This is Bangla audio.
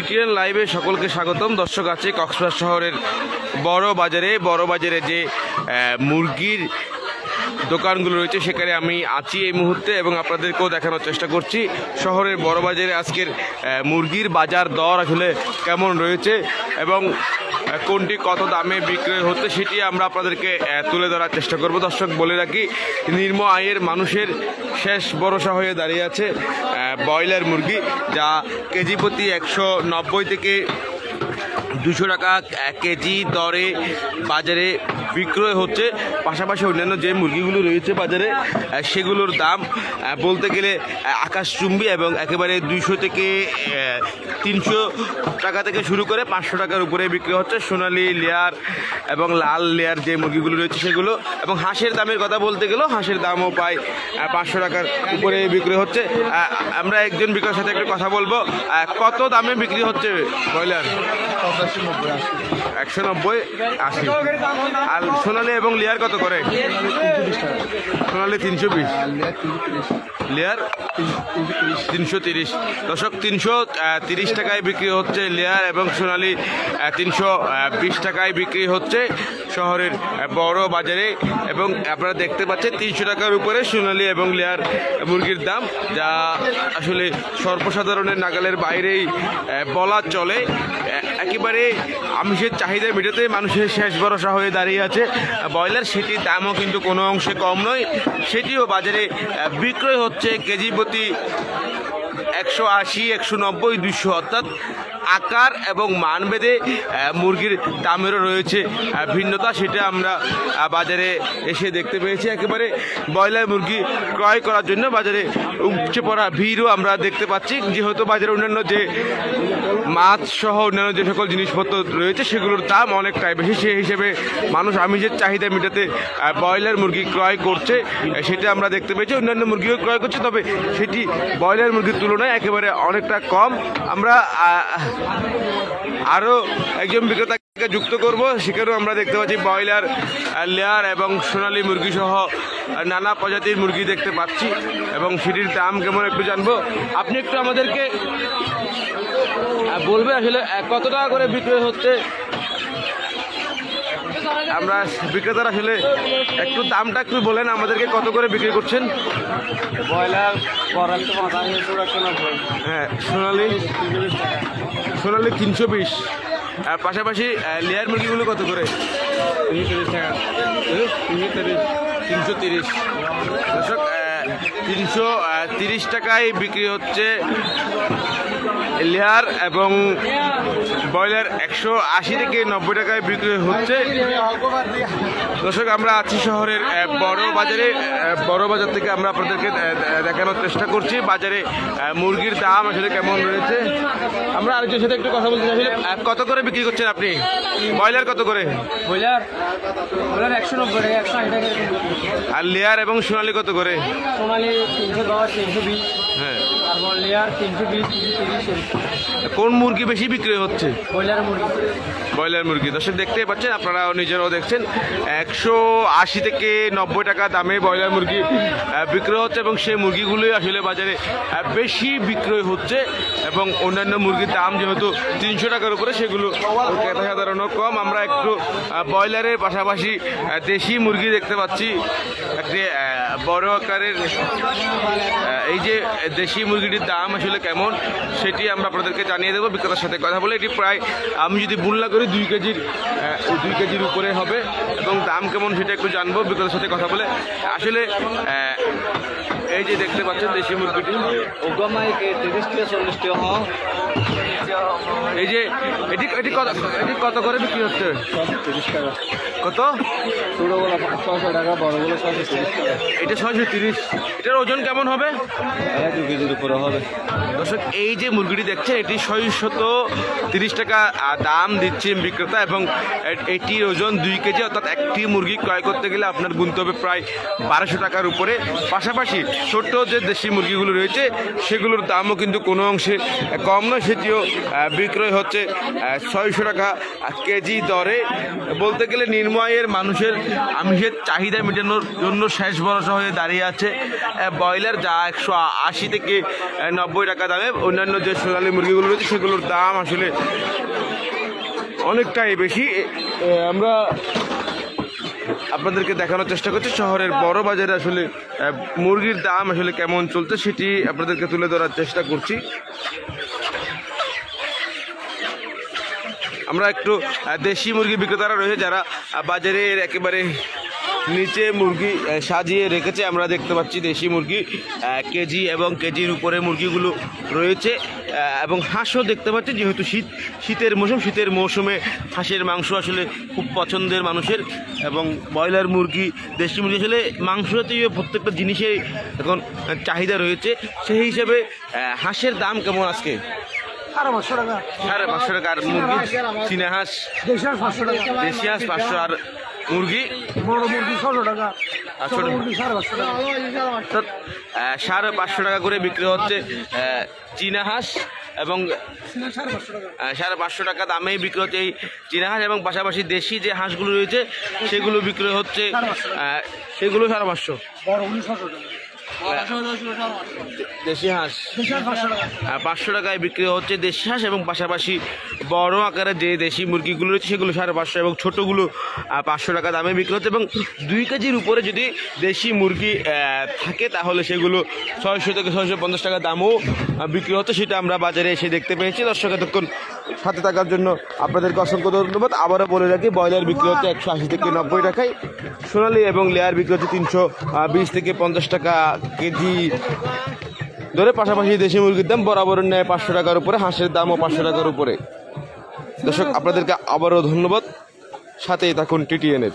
সিটিএন লাইভে সকলকে স্বাগতম। দর্শক আছে কক্সবাজার শহরের বড় বাজারে যে মুরগির দোকানগুলো রয়েছে সেখানে আমি আছি এই মুহূর্তে এবং আপনাদেরকেও দেখানোর চেষ্টা করছি শহরের বড় বাজারে আজকের মুরগির বাজার দর আসলে কেমন রয়েছে এবং কোনটি কত দামে বিক্রয় হচ্ছে সেটি আমরা আপনাদেরকে তুলে ধরার চেষ্টা করব। দর্শক বলে রাখি, নিম্ন আয়ের মানুষের শেষ ভরসা হয়ে দাঁড়িয়ে আছে ব্রয়লার মুরগি, যা কেজি প্রতি 190 থেকে 200 টাকা কেজি দরে বাজারে বিক্রয় হচ্ছে। পাশাপাশি অন্যান্য যে মুরগিগুলো রয়েছে বাজারে সেগুলোর দাম বলতে গেলে আকাশচুম্বী এবং একেবারে 200 থেকে 300 টাকা থেকে শুরু করে 500 টাকার উপরে বিক্রি হচ্ছে। সোনালি লেয়ার এবং লাল লেয়ার যে মুরগিগুলো রয়েছে সেগুলো, এবং হাঁসের দামের কথা বলতে গেলেও হাঁসের দামও প্রায় 500 টাকার উপরে বিক্রি হচ্ছে। আমরা একজন বিক্রেতার সাথে একটু কথা বলবো। কত দামে বিক্রি হচ্ছে ব্রয়লার? 190, 80। আর সোনালি এবং লেয়ার কত করে? সোনালি 320, লেয়ার 330। দর্শক 330 টাকায় বিক্রি হচ্ছে লেয়ার এবং সোনালি 320 টাকায় বিক্রি হচ্ছে শহরের বড় বাজারে। এবং আপনারা দেখতে পাচ্ছেন 300 টাকার উপরে সোনালি এবং লেয়ার মুরগির দাম, যা আসলে সর্বসাধারণের নাগালের বাইরেই বলা চলে। একেবারে আমিষের চাহিদা মেটাতে মানুষের শেষ ভরসা হয়ে দাঁড়িয়ে আছে ব্রয়লার। সেটির দামও কিন্তু কোনো অংশে কম নয়, সেটিও বাজারে বিক্রয় হচ্ছে কেজি প্রতি 180, 190, 200, অর্থাৎ আকার এবং মানভেদে মুরগির দামেরও রয়েছে ভিন্নতা। সেটা আমরা বাজারে এসে দেখতে পেয়েছি। একেবারে ব্রয়লার মুরগি ক্রয় করার জন্য বাজারে উপচে পড়া ভিড়ও আমরা দেখতে পাচ্ছি, যেহেতু বাজারে অন্যান্য যে মাছ সহ অন্যান্য যে সকল জিনিসপত্র রয়েছে সেগুলোর দাম অনেকটাই বেশি। সেই হিসেবে মানুষ আমিষের চাহিদা মেটাতে ব্রয়লার মুরগি ক্রয় করছে, সেটা আমরা দেখতে পেয়েছি। অন্যান্য মুরগিও ক্রয় করছে, তবে সেটি ব্রয়লার মুরগির তুলনায় একেবারে অনেকটা কম। আমরা আরও একজন বিক্রেতাকে যুক্ত করব, সেখানেও আমরা দেখতে পাচ্ছি ব্রয়লার, লেয়ার এবং সোনালি মুরগি সহ নানা প্রজাতির মুরগি দেখতে পাচ্ছি এবং সেটির দাম কেমন একটু জানবো। আপনি একটু আমাদেরকে বলবে আসলে কত টাকা করে বিক্রয় হচ্ছে? আমরা বিক্রেতারা আসলে একটু দামটা একটু বলেন আমাদেরকে, কত করে বিক্রি করছেন? ব্রয়লার হ্যাঁ, সোনালি 320, আর পাশাপাশি লেয়ার মুরগিগুলো কত করে? 330 টাকা। 330। দর্শক 330 টাকায় বিক্রি হচ্ছে লেয়ার এবং ব্রয়লার 180 থেকে 90 টাকায় বিক্রি হচ্ছে। দর্শক আমরা আছি শহরের বড় বাজার থেকে আমরা আপনাদেরকে দেখানোর চেষ্টা করছি বাজারে মুরগির দাম আসলে কেমন রয়েছে। আমরা আরেকজনের সাথে একটু কথা বলতে চাই, কত করে বিক্রি করছেন আপনি? ব্রয়লার কত করে? ব্রয়লার 190 টাকা, 160 টাকা। আর লেয়ার এবং সোনালি কত করে? সোনালি 310, 320। হ্যাঁ, তারপর লেয়ার 320, 330। কোন মুরগি বেশি বিক্রি হচ্ছে? ব্রয়লার মুরগি। দর্শক দেখতেই পাচ্ছেন, আপনারা নিজেরাও দেখছেন 180 থেকে 90 টাকা দামে ব্রয়লার মুরগি বিক্রয় হচ্ছে এবং সেই মুরগিগুলোই আসলে বাজারে বেশি বিক্রয় হচ্ছে। এবং অন্যান্য মুরগির দাম যেহেতু 300 টাকার উপরে, সেগুলো ক্রেতা সাধারণও কম। আমরা একটু ব্রয়লারের পাশাপাশি দেশি মুরগি দেখতে পাচ্ছি একটি বড় আকারের। এই যে দেশি মুরগিটির দাম আসলে কেমন সেটি আমরা আপনাদেরকে জানিয়ে দেবো বিক্রেতার সাথে কথা বলে। এটি প্রায় আমি যদি ভুল না করি 2 কেজির উপরে হবে এবং দাম কেমন সেটা একটু জানবো বিক্রেতার সাথে কথা বলে। আসলে এই যে দেখতে পাচ্ছেন দেশি মুরগিটি, এই যে এটি কত করে বিক্রি হচ্ছে? 30 টাকা। কত? ছোটগুলো 600 টাকা, বড়গুলো 630 টাকা। এটা 630। এটার ওজন কেমন হবে? 2 কেজির উপরে হবে। দর্শক এই যে মুরগিটি দেখছেন এটি 630 টাকা দাম দিচ্ছে বিক্রেতা এবং এটির ওজন 2 কেজি, অর্থাৎ একটি মুরগি ক্রয় করতে গেলে আপনার গুনতে হবে প্রায় 1200 টাকার উপরে। পাশাপাশি ছোট্ট যে দেশি মুরগিগুলো রয়েছে সেগুলোর দামও কিন্তু কোনো অংশে কম নয়, সেটিও বিক্রয় হচ্ছে 600 টাকা কেজি দরে। বলতে গেলে নিম্ন সময়ের মানুষের আমিষের চাহিদা মেটানোর জন্য শেষ ভরসা হয়ে দাঁড়িয়ে আছে ব্রয়লার, যা 180 থেকে 90 টাকা দামে। অন্যান্য যে সোনালী মুরগিগুলো রয়েছে সেগুলোর দাম আসলে অনেকটাই বেশি। আমরা আপনাদেরকে দেখানোর চেষ্টা করছি শহরের বড় বাজারে আসলে মুরগির দাম আসলে কেমন চলছে সেটি আপনাদেরকে তুলে ধরার চেষ্টা করছি। আমরা একটু দেশি মুরগি বিক্রেতারা রয়েছে যারা বাজারের একেবারে নিচে মুরগি সাজিয়ে রেখেছে। আমরা দেখতে পাচ্ছি দেশি মুরগি কেজি এবং কেজির উপরে মুরগিগুলো রয়েছে এবং হাঁসও দেখতে পাচ্ছি, যেহেতু শীতের মৌসুমে হাঁসের মাংস আসলে খুব পছন্দের মানুষের, এবং ব্রয়লার মুরগি দেশি মুরগি আসলে মাংস জাতীয় প্রত্যেকটা জিনিসের এখন চাহিদা রয়েছে। সেই হিসেবে হাঁসের দাম কেমন আজকে? 550 টাকা। 550 টাকা। আর মুরগি চীনা হাঁস? দেশি হাঁস 500 টাকা। দেশি হাঁস 500। আর মুরগি? বড় মুরগি 600 টাকা। আর ছোট মুরগি 550 টাকা। 550 টাকা করে বিক্রি হচ্ছে চীনা হাঁস, এবং 550 টাকা দামেই বিক্রি হচ্ছে এই চীনা হাঁস, এবং পাশাপাশি দেশি যে হাঁসগুলো রয়েছে সেগুলো বিক্রি হচ্ছে সেগুলো 550। বড়গুলো 600 টাকা। দেশি হাঁস 500 টাকায় বিক্রি হচ্ছে দেশি হাঁস, এবং পাশাপাশি বড় আকারের যে দেশি মুরগিগুলো রয়েছে সেগুলো 550, এবং ছোটোগুলো 500 টাকা দামে বিক্রি হচ্ছে। এবং 2 কেজির উপরে যদি দেশি মুরগি থাকে তাহলে সেগুলো 600 থেকে 650 টাকা দামও বিক্রি হচ্ছে, সেটা আমরা বাজারে এসে দেখতে পেয়েছি। দর্শক এতক্ষণ সাথে থাকার জন্য আপনাদেরকে অসংখ্য ধন্যবাদ। আবারও বলে রাখি, ব্রয়লার বিক্রি হচ্ছে 180 থেকে 90 টাকায়, সোনালী এবং লেয়ার বিক্রি হচ্ছে 320 থেকে 50 টাকা কেজি ধরে। পাশাপাশি দেশি মুরগির দাম বরাবর নেয় 500 টাকার উপরে, হাঁসের দামও 500 টাকার উপরে। দর্শক আপনাদেরকে আবারও ধন্যবাদ, সাথেই থাকুন TTN-এর।